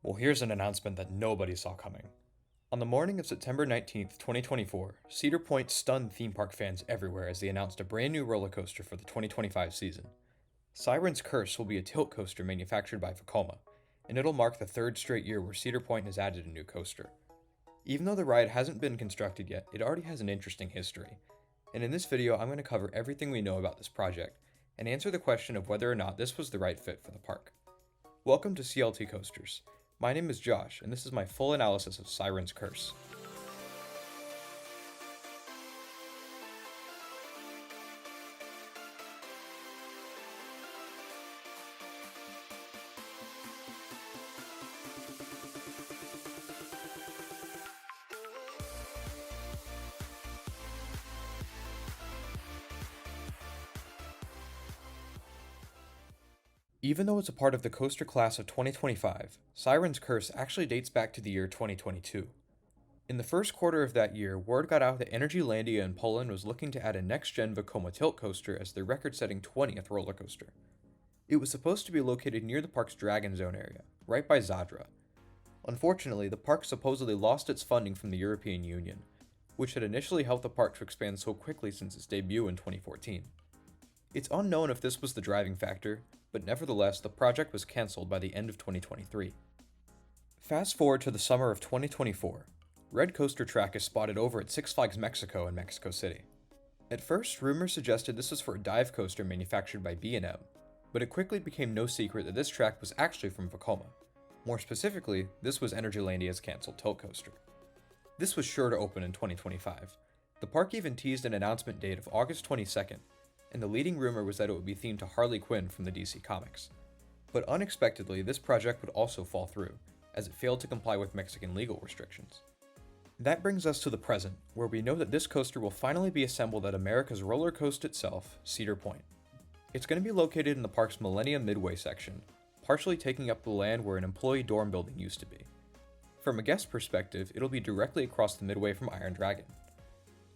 Well, here's an announcement that nobody saw coming. On the morning of September 19th, 2024, Cedar Point stunned theme park fans everywhere as they announced a brand new roller coaster for the 2025 season. Siren's Curse will be a tilt coaster manufactured by Vekoma, and it'll mark the third straight year where Cedar Point has added a new coaster. Even though the ride hasn't been constructed yet, it already has an interesting history. And in this video, I'm going to cover everything we know about this project and answer the question of whether or not this was the right fit for the park. Welcome to CLT Coasters. My name is Josh, and this is my full analysis of Siren's Curse. Even though it's a part of the coaster class of 2025, Siren's Curse actually dates back to the year 2022. In the first quarter of that year, word got out that Energylandia in Poland was looking to add a next-gen Vekoma tilt coaster as their record-setting 20th roller coaster. It was supposed to be located near the park's Dragon Zone area, right by Zadra. Unfortunately, the park supposedly lost its funding from the European Union, which had initially helped the park to expand so quickly since its debut in 2014. It's unknown if this was the driving factor, but nevertheless, the project was cancelled by the end of 2023. Fast forward to the summer of 2024. Red Coaster Track is spotted over at Six Flags Mexico in Mexico City. At first, rumors suggested this was for a dive coaster manufactured by B&M, but it quickly became no secret that this track was actually from Vekoma. More specifically, this was Energylandia's cancelled tilt coaster. This was sure to open in 2025. The park even teased an announcement date of August 22nd, and the leading rumor was that it would be themed to Harley Quinn from the DC Comics. But unexpectedly, this project would also fall through, as it failed to comply with Mexican legal restrictions. That brings us to the present, where we know that this coaster will finally be assembled at America's roller coaster itself, Cedar Point. It's going to be located in the park's Millennium Midway section, partially taking up the land where an employee dorm building used to be. From a guest perspective, it'll be directly across the midway from Iron Dragon.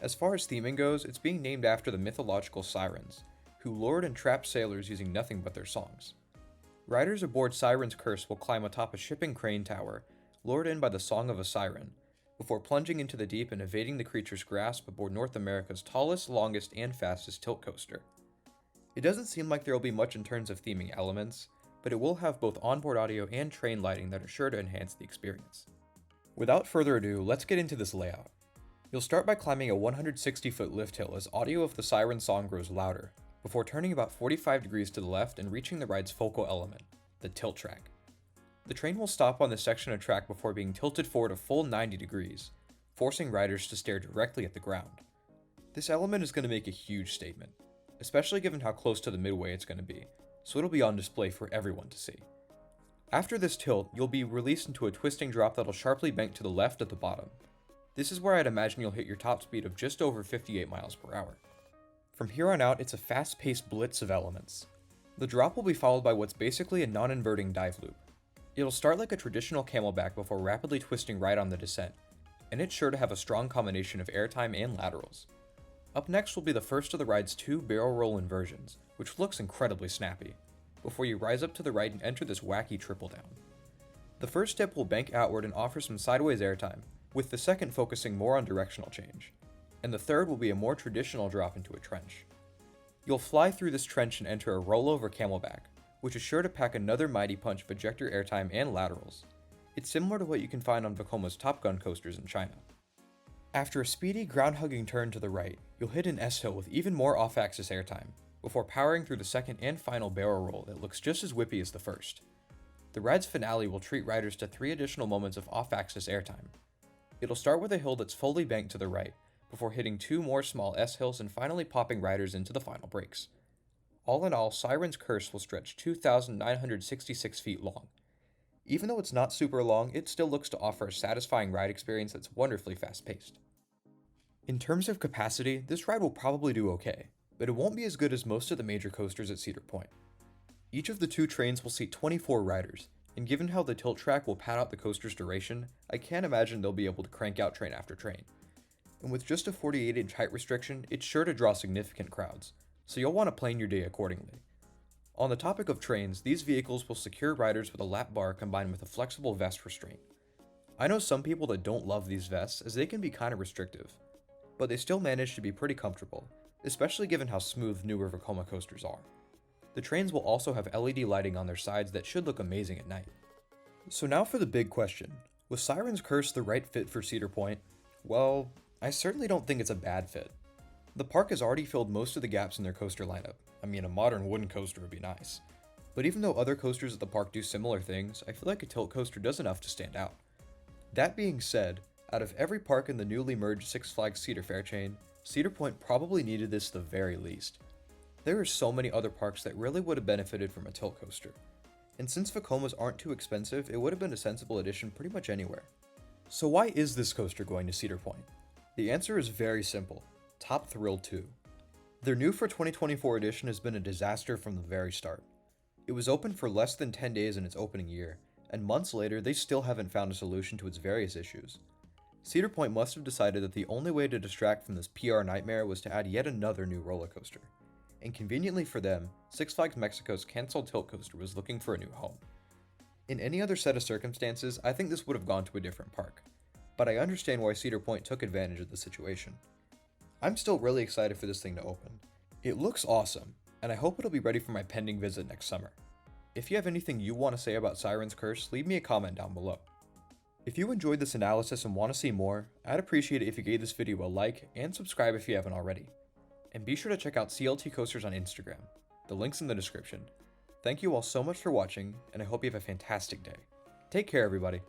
As far as theming goes, it's being named after the mythological Sirens, who lured and trapped sailors using nothing but their songs. Riders aboard Siren's Curse will climb atop a shipping crane tower, lured in by the song of a siren, before plunging into the deep and evading the creature's grasp aboard North America's tallest, longest, and fastest tilt coaster. It doesn't seem like there will be much in terms of theming elements, but it will have both onboard audio and train lighting that are sure to enhance the experience. Without further ado, let's get into this layout. You'll start by climbing a 160-foot lift hill as audio of the Siren song grows louder, before turning about 45 degrees to the left and reaching the ride's focal element, the tilt track. The train will stop on this section of track before being tilted forward a full 90 degrees, forcing riders to stare directly at the ground. This element is going to make a huge statement, especially given how close to the midway it's going to be, so it'll be on display for everyone to see. After this tilt, you'll be released into a twisting drop that'll sharply bank to the left at the bottom. This is where I'd imagine you'll hit your top speed of just over 58 miles per hour. From here on out, it's a fast-paced blitz of elements. The drop will be followed by what's basically a non-inverting dive loop. It'll start like a traditional camelback before rapidly twisting right on the descent, and it's sure to have a strong combination of airtime and laterals. Up next will be the first of the ride's two barrel roll inversions, which looks incredibly snappy, before you rise up to the right and enter this wacky triple down. The first step will bank outward and offer some sideways airtime, with the second focusing more on directional change, and the third will be a more traditional drop into a trench. You'll fly through this trench and enter a rollover camelback, which is sure to pack another mighty punch of ejector airtime and laterals. It's similar to what you can find on Vekoma's Top Gun coasters in China. After a speedy ground-hugging turn to the right, you'll hit an S-hill with even more off-axis airtime, before powering through the second and final barrel roll that looks just as whippy as the first. The ride's finale will treat riders to 3 additional moments of off-axis airtime. It'll start with a hill that's fully banked to the right, before hitting 2 more small S-hills and finally popping riders into the final brakes. All in all, Siren's Curse will stretch 2,966 feet long. Even though it's not super long, it still looks to offer a satisfying ride experience that's wonderfully fast-paced. In terms of capacity, this ride will probably do okay, but it won't be as good as most of the major coasters at Cedar Point. Each of the 2 trains will seat 24 riders, and given how the tilt track will pad out the coaster's duration, I can't imagine they'll be able to crank out train after train. And with just a 48-inch height restriction, it's sure to draw significant crowds, so you'll want to plan your day accordingly. On the topic of trains, these vehicles will secure riders with a lap bar combined with a flexible vest restraint. I know some people that don't love these vests as they can be kinda restrictive, but they still manage to be pretty comfortable, especially given how smooth newer Vekoma coasters are. The trains will also have LED lighting on their sides that should look amazing at night. So now for the big question. Was Siren's Curse the right fit for Cedar Point? Well, I certainly don't think it's a bad fit. The park has already filled most of the gaps in their coaster lineup. I mean, a modern wooden coaster would be nice. But even though other coasters at the park do similar things, I feel like a tilt coaster does enough to stand out. That being said, out of every park in the newly merged Six Flags Cedar Fair chain, Cedar Point probably needed this the very least. There are so many other parks that really would have benefited from a tilt coaster. And since Vekomas aren't too expensive, it would have been a sensible addition pretty much anywhere. So why is this coaster going to Cedar Point? The answer is very simple. Top Thrill 2. Their new for 2024 edition has been a disaster from the very start. It was open for less than 10 days in its opening year, and months later they still haven't found a solution to its various issues. Cedar Point must have decided that the only way to distract from this PR nightmare was to add yet another new roller coaster. And conveniently for them, Six Flags Mexico's canceled tilt coaster was looking for a new home. In any other set of circumstances, I think this would have gone to a different park, but I understand why Cedar Point took advantage of the situation. I'm still really excited for this thing to open. It looks awesome, and I hope it'll be ready for my pending visit next summer. If you have anything you want to say about Siren's Curse, leave me a comment down below. If you enjoyed this analysis and want to see more, I'd appreciate it if you gave this video a like and subscribe if you haven't already. And be sure to check out CLT Coasters on Instagram. The link's in the description. Thank you all so much for watching, and I hope you have a fantastic day. Take care, everybody.